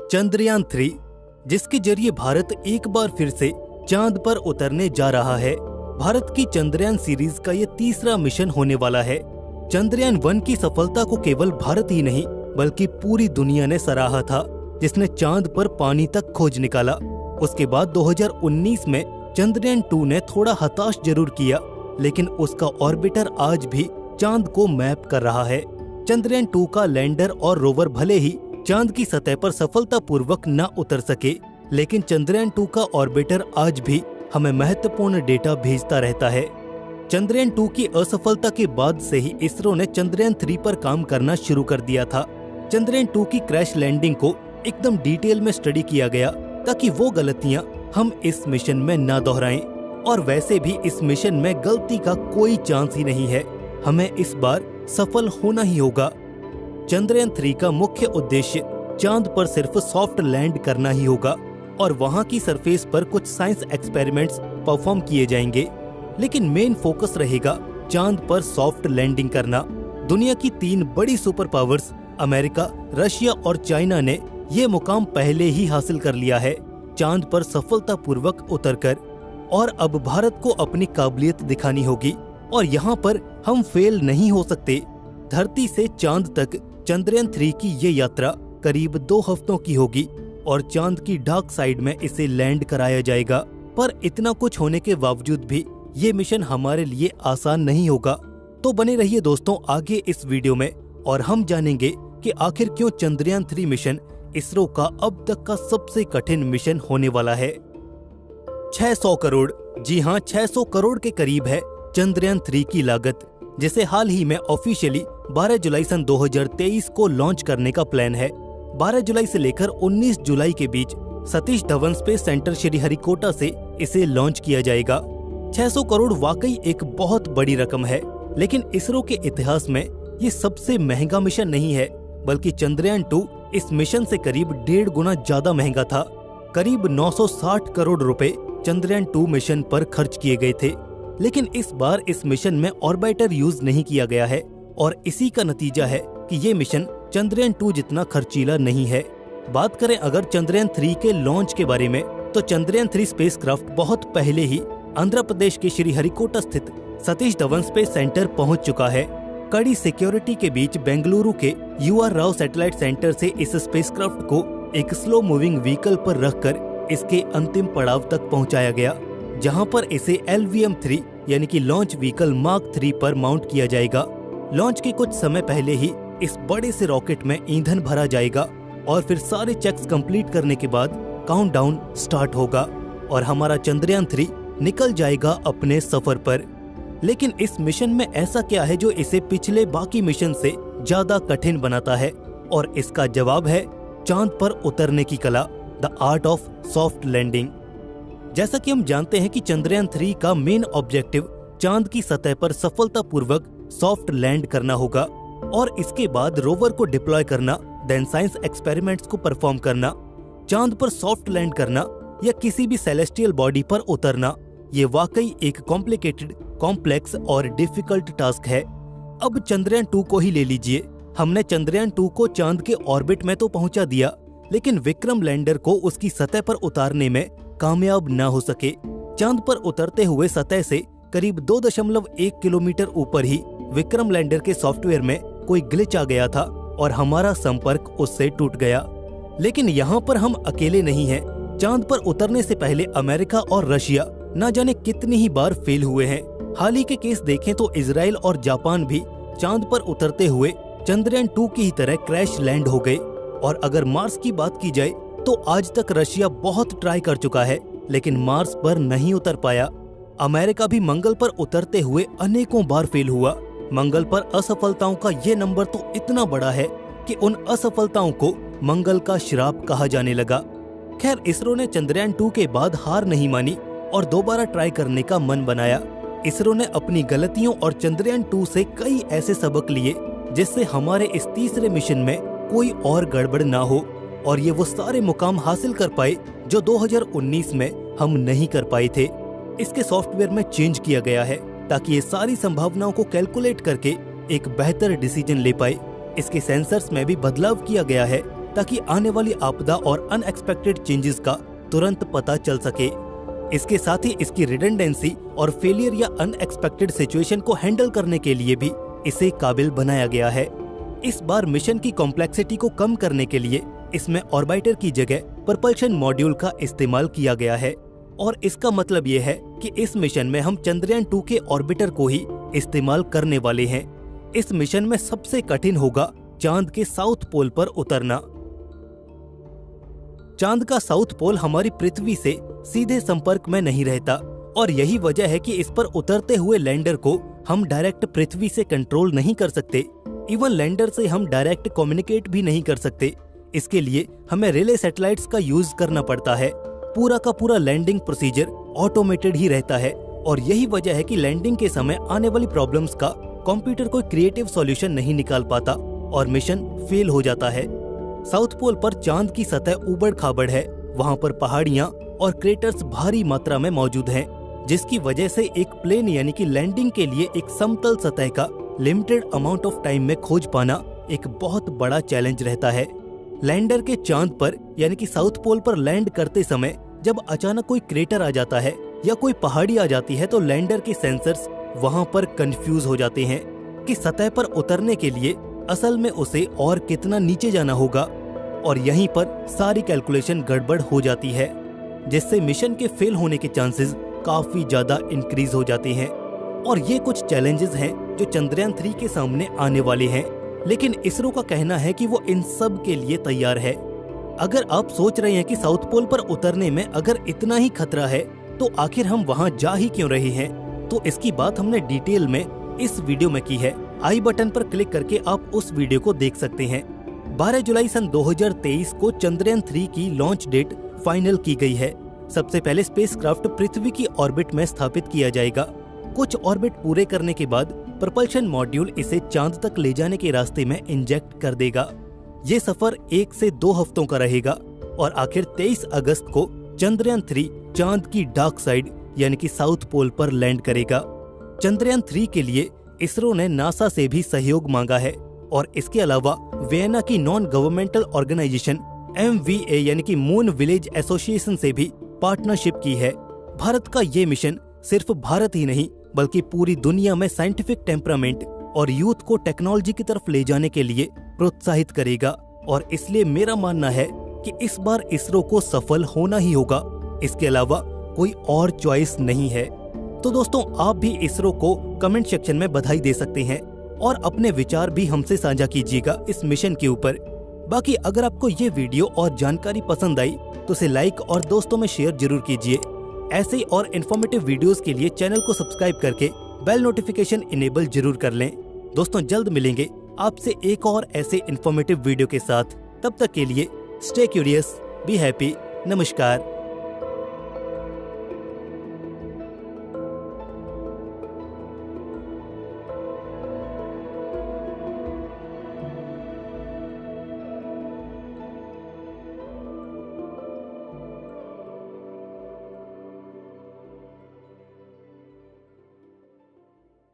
चंद्रयान 3, जिसके जरिए भारत एक बार फिर से चांद पर उतरने जा रहा है। भारत की चंद्रयान सीरीज का ये तीसरा मिशन होने वाला है। चंद्रयान 1 की सफलता को केवल भारत ही नहीं बल्कि पूरी दुनिया ने सराहा था, जिसने चांद पर पानी तक खोज निकाला। उसके बाद 2019 में चंद्रयान 2 ने थोड़ा हताश जरूर किया, लेकिन उसका ऑर्बिटर आज भी चांद को मैप कर रहा है। चंद्रयान 2 का लैंडर और रोवर भले ही चांद की सतह पर सफलतापूर्वक न उतर सके, लेकिन चंद्रयान 2 का ऑर्बिटर आज भी हमें महत्वपूर्ण डेटा भेजता रहता है। चंद्रयान 2 की असफलता के बाद से ही इसरो ने चंद्रयान 3 पर काम करना शुरू कर दिया था। चंद्रयान 2 की क्रैश लैंडिंग को एकदम डिटेल में स्टडी किया गया ताकि वो गलतियां हम इस मिशन में न दोहराएं। और वैसे भी इस मिशन में गलती का कोई चांस ही नहीं है। हमें इस बार सफल होना ही होगा। चंद्रयान 3 का मुख्य उद्देश्य चांद पर सिर्फ सॉफ्ट लैंड करना ही होगा और वहां की सरफेस पर कुछ साइंस एक्सपेरिमेंट्स परफॉर्म किए जाएंगे, लेकिन मेन फोकस रहेगा चांद पर सॉफ्ट लैंडिंग करना। दुनिया की 3 बड़ी सुपर पावर्स अमेरिका, रशिया और चाइना ने ये मुकाम पहले ही हासिल कर लिया है, चांद पर सफलतापूर्वक उतरकर। और अब भारत को अपनी काबिलियत दिखानी होगी और यहाँ पर हम फेल नहीं हो सकते। धरती से चांद तक चंद्रयान 3 की ये यात्रा करीब 2 हफ्तों की होगी और चांद की डार्क साइड में इसे लैंड कराया जाएगा। पर इतना कुछ होने के बावजूद भी ये मिशन हमारे लिए आसान नहीं होगा। तो बने रहिए दोस्तों आगे इस वीडियो में और हम जानेंगे कि आखिर क्यों चंद्रयान 3 मिशन इसरो का अब तक का सबसे कठिन मिशन होने वाला है। 600 करोड़, जी हाँ 600 करोड़ के करीब है चंद्रयान 3 की लागत, जिसे हाल ही में ऑफिशियली 12 जुलाई सन 2023 को लॉन्च करने का प्लान है। 12 जुलाई से लेकर 19 जुलाई के बीच सतीश धवन स्पेस सेंटर श्रीहरिकोटा से इसे लॉन्च किया जाएगा। 600 करोड़ वाकई एक बहुत बड़ी रकम है, लेकिन इसरो के इतिहास में ये सबसे महंगा मिशन नहीं है, बल्कि चंद्रयान 2 इस मिशन से करीब 1.5 गुना ज्यादा महंगा था। करीब 960 करोड़ रुपए चंद्रयान 2 मिशन पर खर्च किए गए थे, लेकिन इस बार इस मिशन में ऑर्बिटर यूज नहीं किया गया है और इसी का नतीजा है कि ये मिशन चंद्रयान 2 जितना खर्चीला नहीं है। बात करें अगर चंद्रयान 3 के लॉन्च के बारे में, तो चंद्रयान 3 स्पेसक्राफ्ट बहुत पहले ही आंध्र प्रदेश के श्रीहरिकोटा स्थित सतीश धवन स्पेस सेंटर पहुंच चुका है। कड़ी सिक्योरिटी के बीच बेंगलुरु के UR राव सैटेलाइट सेंटर से इस स्पेसक्राफ्ट को एक स्लो मूविंग व्हीकल पर रखकर इसके अंतिम पड़ाव तक पहुंचाया गया, जहां पर इसे LVM-3 यानी कि लॉन्च व्हीकल मार्क 3 पर माउंट किया जाएगा। लॉन्च के कुछ समय पहले ही इस बड़े से रॉकेट में ईंधन भरा जाएगा और फिर सारे चेक्स कंप्लीट करने के बाद काउंटडाउन स्टार्ट होगा और हमारा चंद्रयान 3 निकल जाएगा अपने सफर पर। लेकिन इस मिशन में ऐसा क्या है जो इसे पिछले बाकी मिशन से ज्यादा कठिन बनाता है, और इसका जवाब है चांद पर उतरने की कला, the art of soft landing. जैसा कि हम जानते हैं कि चंद्रयान 3 का मेन ऑब्जेक्टिव चांद की सतह पर सफलतापूर्वक सॉफ्ट लैंड करना होगा और इसके बाद रोवर को डिप्लॉय करना, देन साइंस एक्सपेरिमेंट्स को परफॉर्म करना। चांद पर सॉफ्ट लैंड करना या किसी भी सेलेस्टियल बॉडी पर उतरना, ये वाकई एक कॉम्प्लिकेटेड, कॉम्प्लेक्स और डिफिकल्ट टास्क है। अब चंद्रयान 2 को ही ले लीजिए। हमने चंद्रयान 2 को चांद के ऑर्बिट में तो पहुंचा दिया, लेकिन विक्रम लैंडर को उसकी सतह पर उतारने में कामयाब न हो सके। चांद पर उतरते हुए सतह से करीब 2.1 किलोमीटर ऊपर ही विक्रम लैंडर के सॉफ्टवेयर में कोई ग्लिच आ गया था और हमारा संपर्क उससे टूट गया। लेकिन यहाँ पर हम अकेले नहीं हैं। चांद पर उतरने से पहले अमेरिका और रशिया न जाने कितनी ही बार फेल हुए हैं। हाल ही के केस देखें तो इजराइल और जापान भी चांद पर उतरते हुए चंद्रयान 2 की ही तरह क्रैश लैंड हो गए। और अगर मार्स की बात की जाए तो आज तक रशिया बहुत ट्राई कर चुका है, लेकिन मार्स पर नहीं उतर पाया। अमेरिका भी मंगल पर उतरते हुए अनेकों बार फेल हुआ। मंगल पर असफलताओं का ये नंबर तो इतना बड़ा है कि उन असफलताओं को मंगल का श्राप कहा जाने लगा। खैर, इसरो ने चंद्रयान 2 के बाद हार नहीं मानी और दोबारा ट्राई करने का मन बनाया। इसरो ने अपनी गलतियों और चंद्रयान 2 से कई ऐसे सबक लिए जिससे हमारे इस तीसरे मिशन में कोई और गड़बड़ ना हो और ये वो सारे मुकाम हासिल कर पाए जो 2019 में हम नहीं कर पाए थे। इसके सॉफ्टवेयर में चेंज किया गया है ताकि ये सारी संभावनाओं को कैलकुलेट करके एक बेहतर डिसीजन ले पाए। इसके सेंसर्स में भी बदलाव किया गया है ताकि आने वाली आपदा और अनएक्सपेक्टेड चेंजेस का तुरंत पता चल सके। इसके साथ ही इसकी रिडंडेंसी और फेलियर या अनएक्सपेक्टेड सिचुएशन को हैंडल करने के लिए भी इसे काबिल बनाया गया है। इस बार मिशन की कॉम्प्लेक्सिटी को कम करने के लिए इसमें ऑर्बिटर की जगह propulsion मॉड्यूल का इस्तेमाल किया गया है और इसका मतलब ये है कि इस मिशन में हम चंद्रयान 2 के ऑर्बिटर को ही इस्तेमाल करने वाले हैं। इस मिशन में सबसे कठिन होगा चांद के साउथ पोल पर उतरना। चांद का साउथ पोल हमारी पृथ्वी से सीधे संपर्क में नहीं रहता और यही वजह है कि इस पर उतरते हुए लैंडर को हम डायरेक्ट पृथ्वी से कंट्रोल नहीं कर सकते। इवन लैंडर से हम डायरेक्ट कम्युनिकेट भी नहीं कर सकते। इसके लिए हमें रिले सैटेलाइट्स का यूज करना पड़ता है। पूरा का पूरा लैंडिंग प्रोसीजर ऑटोमेटेड ही रहता है और यही वजह है कि लैंडिंग के समय आने वाली प्रॉब्लम्स का कंप्यूटर कोई क्रिएटिव सॉल्यूशन नहीं निकाल पाता और मिशन फेल हो जाता है। साउथ पोल पर चांद की सतह उबड़ खाबड़ है। वहाँ पर पहाड़ियाँ और क्रेटर्स भारी मात्रा में मौजूद हैं, जिसकी वजह से एक प्लेन यानी कि लैंडिंग के लिए एक समतल सतह का लिमिटेड अमाउंट ऑफ टाइम में खोज पाना एक बहुत बड़ा चैलेंज रहता है। लैंडर के चांद पर यानी कि साउथ पोल पर लैंड करते समय जब अचानक कोई क्रेटर आ जाता है या कोई पहाड़ी आ जाती है तो लैंडर के सेंसर्स वहां पर कंफ्यूज हो जाते हैं कि सतह पर उतरने के लिए असल में उसे और कितना नीचे जाना होगा और यहीं पर सारी कैलकुलेशन गड़बड़ हो जाती है, जिससे मिशन के फेल होने के चांसेस काफी ज्यादा इंक्रीज हो जाते हैं। और ये कुछ चैलेंजेस हैं जो चंद्रयान 3 के सामने आने वाले हैं, लेकिन इसरो का कहना है कि वो इन सब के लिए तैयार है। अगर आप सोच रहे हैं कि साउथ पोल पर उतरने में अगर इतना ही खतरा है तो आखिर हम वहां जा ही क्यों रहे हैं, तो इसकी बात हमने डिटेल में इस वीडियो में की है। आई बटन पर क्लिक करके आप उस वीडियो को देख सकते हैं। 12 जुलाई सन 2023 को चंद्रयान 3 की लॉन्च डेट फाइनल की गई है। सबसे पहले स्पेसक्राफ्ट पृथ्वी की ऑर्बिट में स्थापित किया जाएगा। कुछ ऑर्बिट पूरे करने के बाद propulsion मॉड्यूल इसे चांद तक ले जाने के रास्ते में इंजेक्ट कर देगा। ये सफर 1 से 2 हफ्तों का रहेगा और आखिर 23 अगस्त को चंद्रयान 3 चांद की डार्क साइड यानी कि साउथ पोल पर लैंड करेगा। चंद्रयान 3 के लिए इसरो ने नासा से भी सहयोग मांगा है और इसके अलावा वियना की नॉन गवर्नमेंटल ऑर्गेनाइजेशन MVA यानी कि मून विलेज एसोसिएशन से भी पार्टनरशिप की है। भारत का ये मिशन सिर्फ भारत ही नहीं बल्कि पूरी दुनिया में साइंटिफिक टेम्परामेंट और यूथ को टेक्नोलॉजी की तरफ ले जाने के लिए प्रोत्साहित करेगा और इसलिए मेरा मानना है कि इस बार इसरो को सफल होना ही होगा। इसके अलावा कोई और चॉइस नहीं है। तो दोस्तों, आप भी इसरो को कमेंट सेक्शन में बधाई दे सकते हैं और अपने विचार भी हमसे साझा कीजिएगा इस मिशन के ऊपर। बाकी अगर आपको ये वीडियो और जानकारी पसंद आई तो इसे लाइक और दोस्तों में शेयर जरूर कीजिए। ऐसे और इन्फॉर्मेटिव वीडियोस के लिए चैनल को सब्सक्राइब करके बेल नोटिफिकेशन इनेबल जरूर कर लें। दोस्तों, जल्द मिलेंगे आपसे एक और ऐसे इन्फॉर्मेटिव वीडियो के साथ। तब तक के लिए स्टे क्यूरियस, बी हैप्पी, नमस्कार।